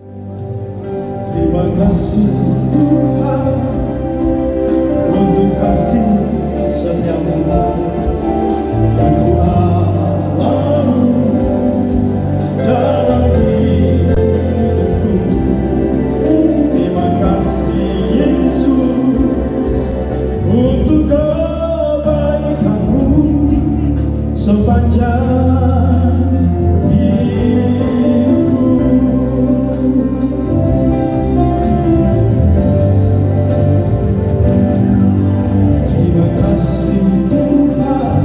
Terima kasih Tuhan untuk kasih setiamu yang ku alami dalam hidupku. Terima kasih Yesus untuk kebaikanmu sepanjang hidupku. Terima kasih Tuhan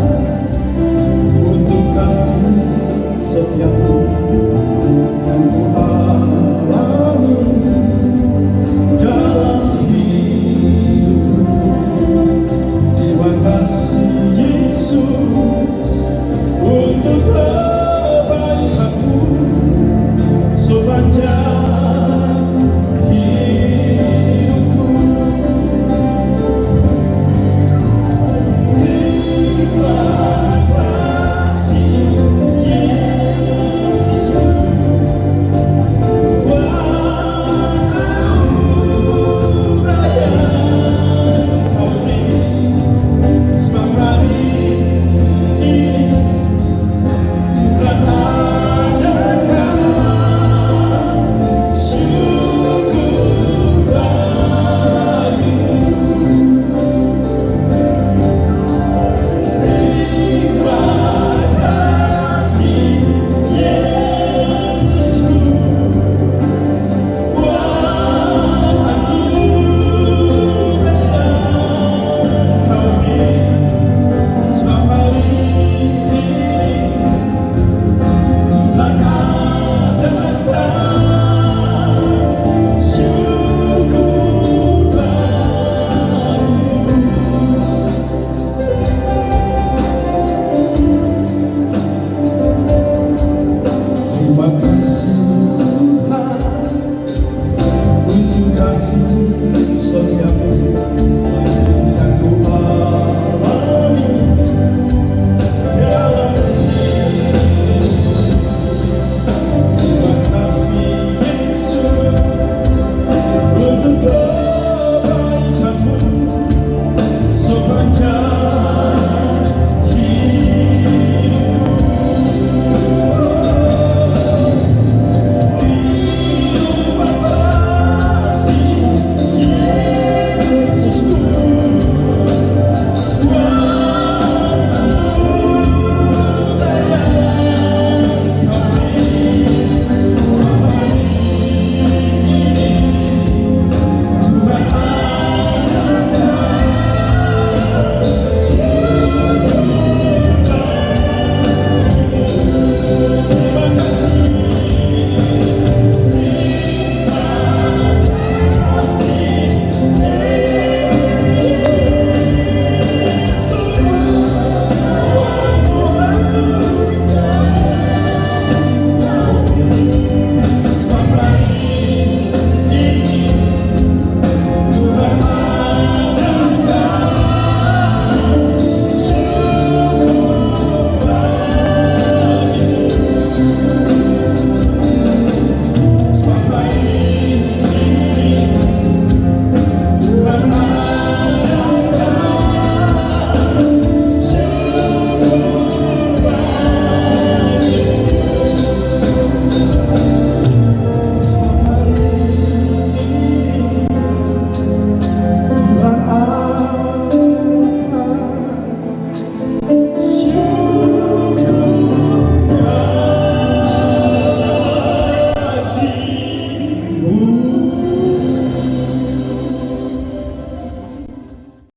untuk kasih setiamu yang ku alami dalam hidupku. Terima kasih Yesus untuk kebaikanmu sepanjang hidupku. Terima kasih Yesus buat anugerah yang Kau beri sebab hari ini Tuhan adakan syukur bagimu. Terima kasih Yesusku buat anugerah yang Kau beri sebab hari ini Tuhan adakan syukur bagimu. Terima kasih